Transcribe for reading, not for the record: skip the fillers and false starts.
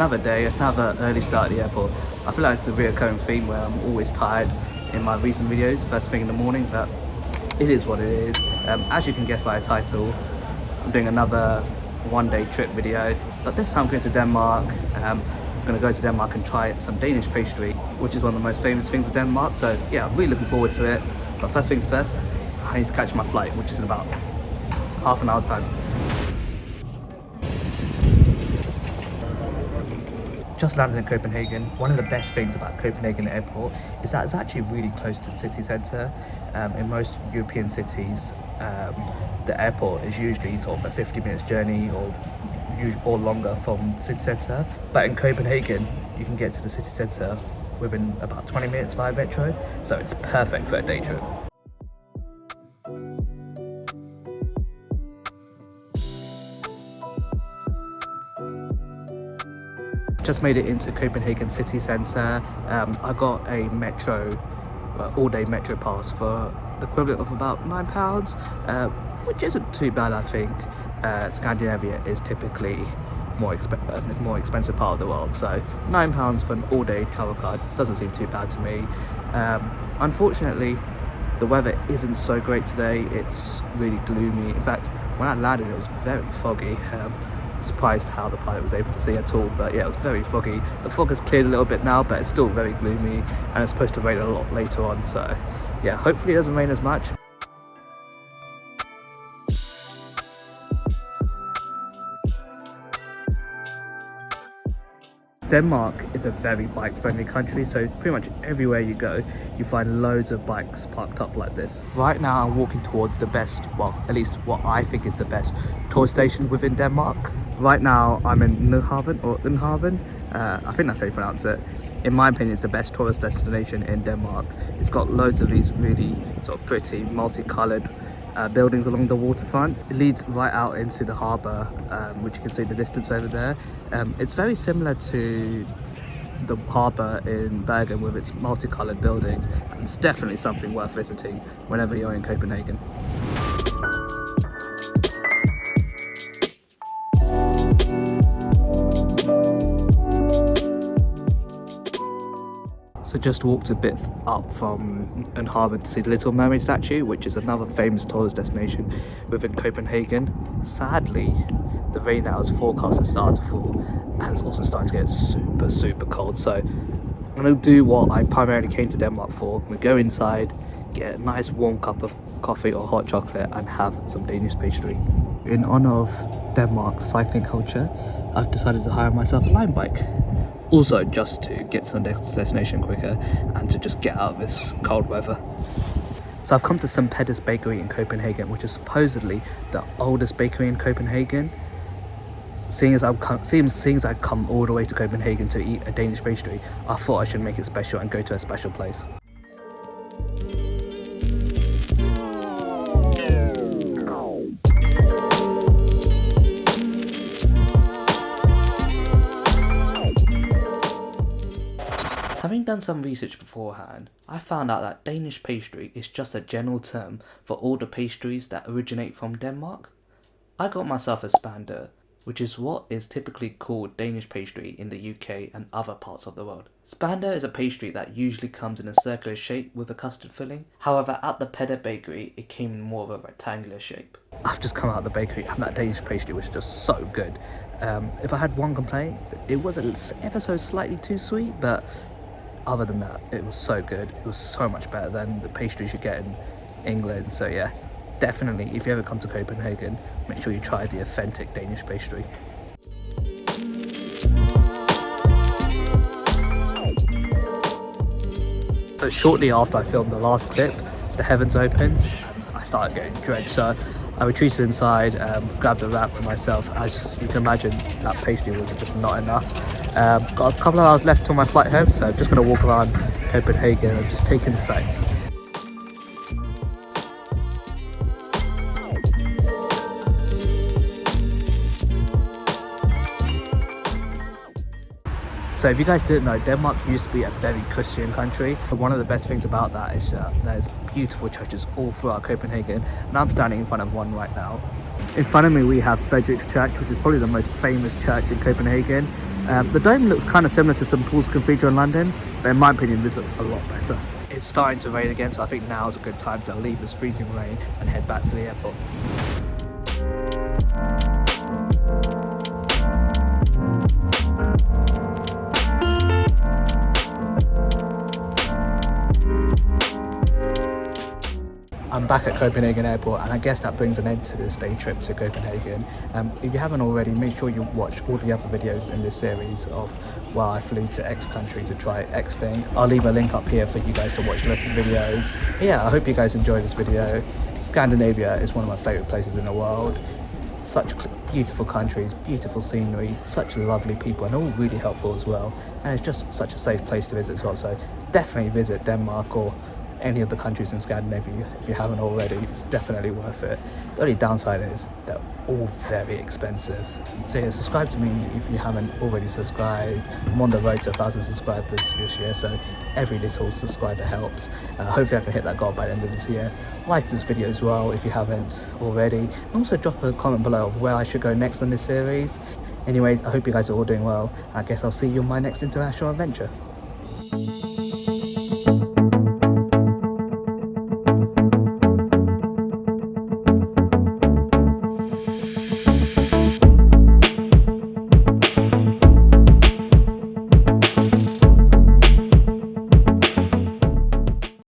another day, another early start at the airport. I feel like it's a recurring theme where I'm always tired in my recent videos, first thing in the morning, but it is what it is. As you can guess by the title, I'm doing another one-day trip video, but this time I'm going to Denmark. I'm going to go to Denmark and try some Danish pastry, which is one of the most famous things in Denmark. So yeah, I'm really looking forward to it. But first things first, I need to catch my flight, which is in about half an hour's time. Just landed in Copenhagen. One of the best things about Copenhagen airport is that it's actually really close to the city centre. In most European cities, the airport is usually sort of a 50 minutes journey or longer from the city centre. But in Copenhagen, you can get to the city centre within about 20 minutes via metro, so it's perfect for a day trip. Just made it into Copenhagen city centre. I got a metro, all-day metro pass for the equivalent of about £9, which isn't too bad, I think. Scandinavia is typically more expensive part of the world, so £9 for an all-day travel card doesn't seem too bad to me. Unfortunately, the weather isn't so great today. It's really gloomy. In fact, when I landed, it was very foggy. Surprised how the pilot was able to see at all, but yeah, it was very foggy. The fog has cleared a little bit now, but it's still very gloomy, and it's supposed to rain a lot later on, so yeah, hopefully it doesn't rain as much. Denmark is a very bike-friendly country, so pretty much everywhere you go, you find loads of bikes parked up like this. Right now, I'm walking towards the best, well, at least what I think is the best tour station within Denmark. Right now, I'm in Copenhagen. I think that's how you pronounce it. In my opinion, it's the best tourist destination in Denmark. It's got loads of these really sort of pretty, multicolored buildings along the waterfront. It leads right out into the harbour, which you can see in the distance over there. It's very similar to the harbour in Bergen with its multicoloured buildings, and it's definitely something worth visiting whenever you're in Copenhagen. So just walked a bit up from Copenhagen to see the Little Mermaid statue, which is another famous tourist destination within Copenhagen. Sadly, the rain that was forecast has started to fall, and it's also starting to get super cold. So I'm going to do what I primarily came to Denmark for. I'm going to go inside, get a nice warm cup of coffee or hot chocolate, and have some Danish pastry. In honour of Denmark's cycling culture, I've decided to hire myself a Lime bike. Also, just to get to the next destination quicker and to just get out of this cold weather. So I've come to St. Peter's Bakery in Copenhagen, which is supposedly the oldest bakery in Copenhagen. Seeing as I've come all the way to Copenhagen to eat a Danish pastry, I thought I should make it special and go to a special place. Having done some research beforehand, I found out that Danish pastry is just a general term for all the pastries that originate from Denmark. I got myself a spander, which is what is typically called Danish pastry in the UK and other parts of the world. Spander is a pastry that usually comes in a circular shape with a custard filling. However, at the Petter Bakery, it came in more of a rectangular shape. I've just come out of the bakery and that Danish pastry was just so good. If I had one complaint, it was ever so slightly too sweet, but other than that, it was so good. It was so much better than the pastries you get in England. So yeah, definitely, if you ever come to Copenhagen, make sure you try the authentic Danish pastry. So shortly after I filmed the last clip, the heavens opened and I started getting drenched. So I retreated inside, grabbed a wrap for myself. As you can imagine, that pastry was just not enough. Got a couple of hours left till my flight home, so I'm just going to walk around Copenhagen and just take in the sights. So if you guys didn't know, Denmark used to be a very Christian country. But one of the best things about that is there's beautiful churches all throughout Copenhagen, and I'm standing in front of one right now. In front of me we have Frederick's Church, which is probably the most famous church in Copenhagen. The dome looks kind of similar to St Paul's Cathedral in London, but in my opinion this looks a lot better. It's starting to rain again, so I think now is a good time to leave this freezing rain and head back to the airport. I'm back at Copenhagen airport, and I guess that brings an end to this day trip to Copenhagen. If you haven't already, make sure you watch all the other videos in this series of where I flew to X country to try X thing. I'll leave a link up here for you guys to watch the rest of the videos. But yeah, I hope you guys enjoyed this video. Scandinavia is one of my favourite places in the world. Such beautiful countries, beautiful scenery, such lovely people, and all really helpful as well. And it's just such a safe place to visit as well, so definitely visit Denmark or any of the countries in Scandinavia if you haven't already. It's definitely worth it. The only downside is they're all very expensive. So yeah, subscribe to me if you haven't already subscribed. I'm on the road to 1,000 subscribers this year, so every little subscriber helps. Hopefully I can hit that goal by the end of this year. Like this video as well if you haven't already, and also drop a comment below of where I should go next on this series. Anyways, I hope you guys are all doing well. I guess I'll see you on my next international adventure.